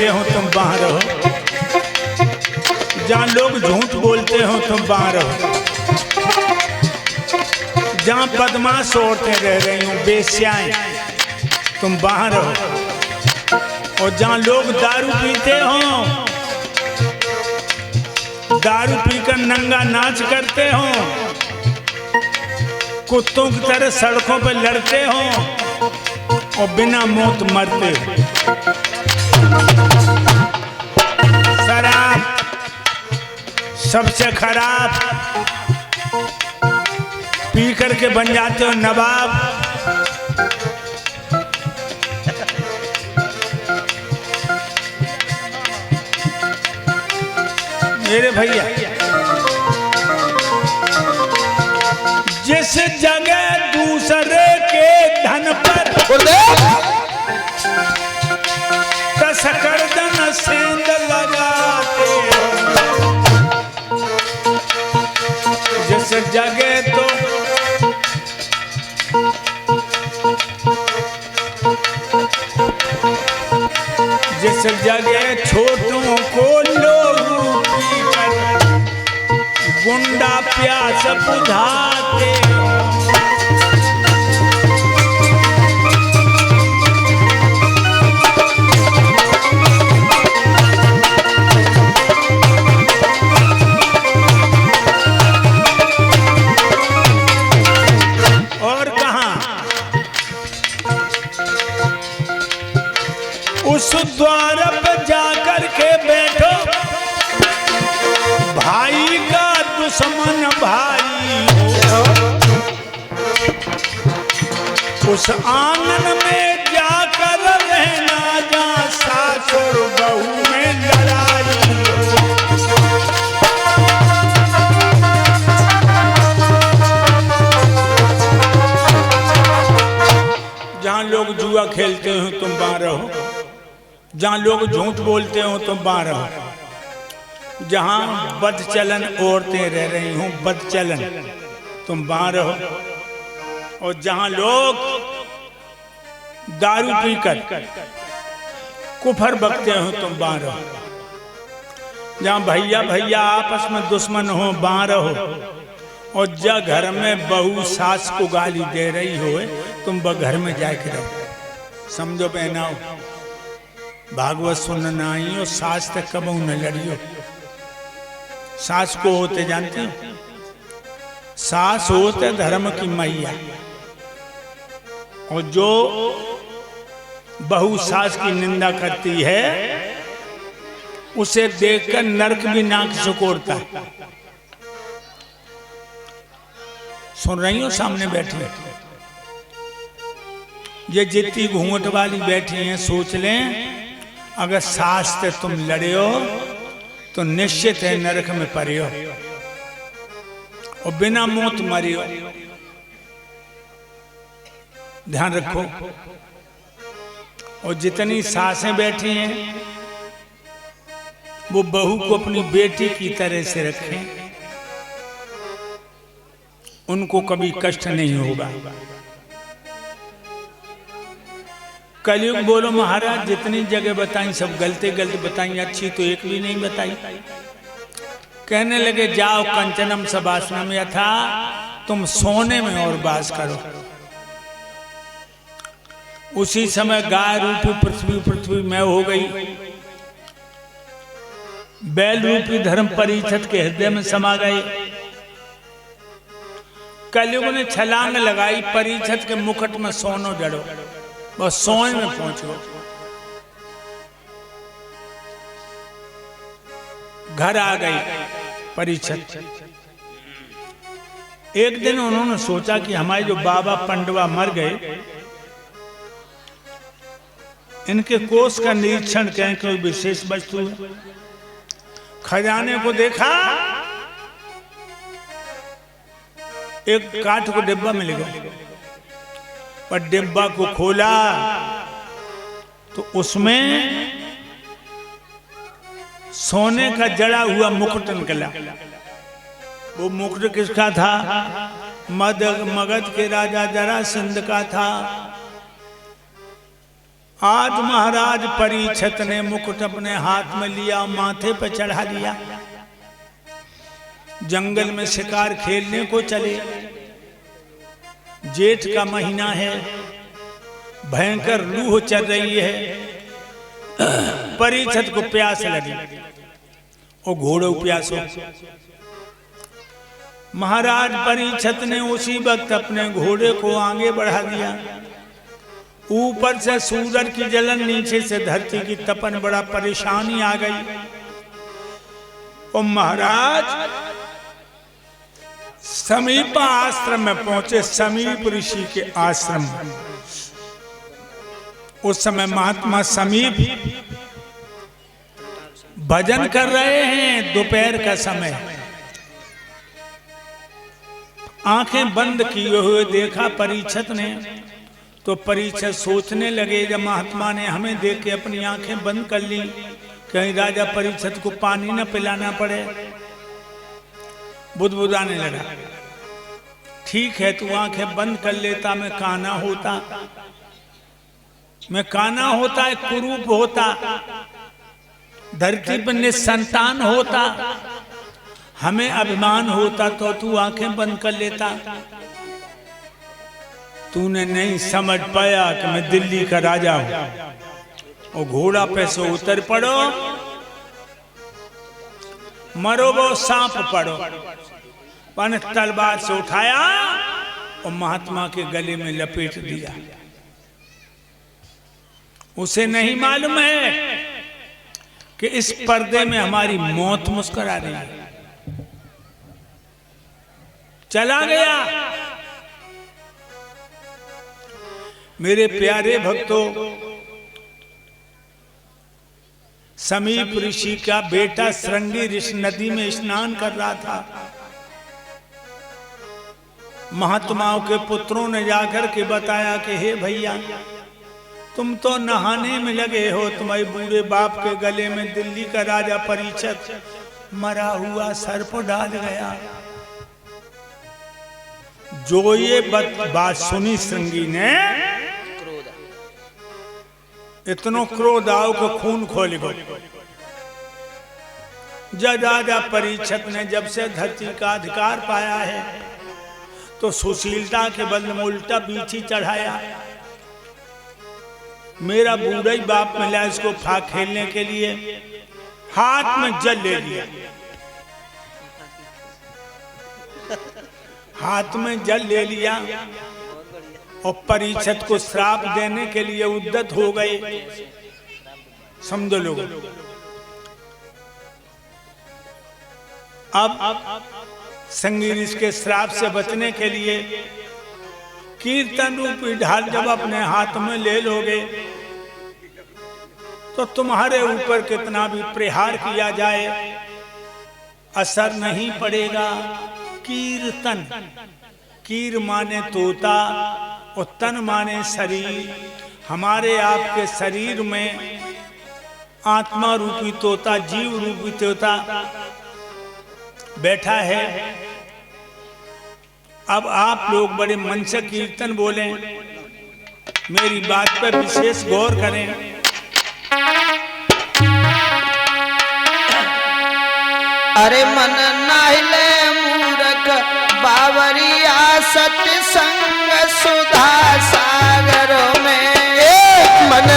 बोलते हो तुम वहां रहो, जहां लोग झूठ बोलते हो तुम वहां रहो, जहां बदमाश औरतें रह रही हूं बेश्याएं तुम वहां रहो, और जहां लोग दारू पीते हो, दारू पीकर नंगा नाच करते हो, कुत्तों की तरह सड़कों पर लड़ते हो और बिना मौत मरते हो। शराब सबसे खराब, पी करके बन जाते हो नवाब। मेरे भैया जिस जगह दूसरे के धन पर कसकरदन सेंध लगाते हो, जिस जगह तो जिस जगह छोटों को लोग गुंडा प्यास बुझाते हो, और कहां उस द्वार पर जाकर के बैठो, भाई का दुश्मन भाई हो, उस आंगन में जाकर रहना जहां सास और बहू में लड़ाई हो। जहां लोग जुआ खेलते हो तुम वहां रहो, जहां लोग झूठ बोलते हो तुम वहां रहो, जहां बदचलन औरतें रह रही हूं बदचलन तुम वहां रहो, और जहां लोग दारू पीकर कुफर बकते हो तुम वहां रहो, जहां भैया भैया आपस में दुश्मन हो वहां रहो, और जब घर में बहू सास को गाली दे रही हो तुम वह घर में जाके रहो। समझो बहनाओ, भागवत सुनना आई हो, सास तक कब न लड़ियो। सास को होते जानते हो, सास होते धर्म की मैया, और जो बहू सास की निंदा करती है उसे देखकर नरक भी नाक सिकोड़ता है। सुन रही हो सामने बैठी, ये जितनी घूंघट वाली बैठी हैं सोच लें, अगर सास से तुम लड़े हो तो निश्चित है नरक में पड़े हो और बिना मौत मरे हो। ध्यान रखो। और जितनी सासें बैठी हैं वो बहू को अपनी बेटी की तरह से रखें, उनको कभी कष्ट नहीं होगा। कलयुग बोलो महाराज, जितनी जगह बताई सब गलते गलत बताई, अच्छी तो एक भी नहीं बताई। कहने लगे जाओ कंचनम सबासनम यथा, तुम सोने में और बास करो। उसी समय गाय रूपी पृथ्वी पृथ्वी में हो गई, बैल रूपी धर्म परीक्षित के हृदय में समा गए। कलयुग ने छलांग लगाई, परीक्षित के मुकुट में सोनो जड़ो, बस सोए में पहुंचो। घर आ गई परीक्षित। एक दिन उन्होंने सोचा कि हमारे जो बाबा पंडवा मर गए, इनके कोष का निरीक्षण करें, कोई विशेष वस्तु है। खजाने को देखा, एक काठ को डिब्बा मिल गया, पर डिब्बा को खोला तो उसमें सोने का जड़ा हुआ मुकुट निकला। वो मुकुट किसका था? मगध के राजा जरासंध का था। आज महाराज परीक्षित ने मुकुट अपने हाथ में लिया, माथे पर चढ़ा लिया, जंगल में शिकार खेलने को चले। जेठ का महीना है, भयंकर लूह चल रही है। परीक्षित को प्यास लगी और घोड़े प्यासो। महाराज परीक्षित ने उसी वक्त अपने घोड़े को आगे बढ़ा दिया। ऊपर से सूरज की जलन, नीचे से धरती की तपन, बड़ा परेशानी आ गई। और महाराज समीप आश्रम में पहुंचे, समीप ऋषि के आश्रम में। उस समय महात्मा समीप भजन कर रहे हैं, दोपहर का समय। आंखें बंद किए हुए देखा परीक्षित ने, तो परीक्षित सोचने लगे, जब महात्मा ने हमें देख के अपनी आंखें बंद कर ली, कहीं राजा परीक्षित को पानी न पिलाना पड़े। बुदबुदाने लगा, ठीक है तू आंखें बंद कर लेता, मैं काना होता, मैं काना होता, एक कुरूप होता, धरती पर निसंतान होता, हमें अभिमान होता, तो तू आंखें बंद कर लेता। तूने नहीं समझ पाया कि मैं दिल्ली का राजा हूं। और घोड़ा पे से उतर पड़ो, मरो वो सांप पड़ो। पन तलवार से उठाया और महात्मा के गले में लपेट दिया। उसे नहीं मालूम है कि इस पर्दे में हमारी मौत मुस्कुरा रही है। चला गया। मेरे प्यारे भक्तों, समीप ऋषि का बेटा श्रृंगी ऋषि नदी में स्नान कर रहा था। महात्माओं के पुत्रों ने जाकर के बताया कि हे भैया, तुम तो नहाने में लगे हो, तुम्हारे बूढ़े बाप के गले में दिल्ली का राजा परीक्षित मरा हुआ सर्प डाल गया। जो ये बात सुनी श्रृंगी ने, इतनो क्रोध आओ को खून खोल गो। जब राजा परीक्षित ने जब से धरती का अधिकार पाया है, तो सुशीलता के बल में उल्टा बीछी चढ़ाया। मेरा बूढ़ा ही बाप मिला इसको फाक खेलने के लिए, हाथ में जल ले लिया। हाथ में जल ले लिया और परीक्षित को श्राप देने के लिए उद्यत हो गए। समझो लोग, अब संगीत के श्राप से बचने के लिए कीर्तन रूपी ढाल जब अपने हाथ में ले लोगे, तो तुम्हारे ऊपर कितना भी प्रहार किया जाए असर नहीं पड़ेगा। कीर्तन, कीर माने तोता और तन माने शरीर। हमारे आपके शरीर में आत्मा रूपी तोता, जीव रूपी तोता बैठा है। अब आप लोग बड़े मन से कीर्तन बोलें, मेरी बात पर विशेष गौर करें। अरे मन नाहिले मूरख बावरिया, सत्संग सुधा सागरों में मन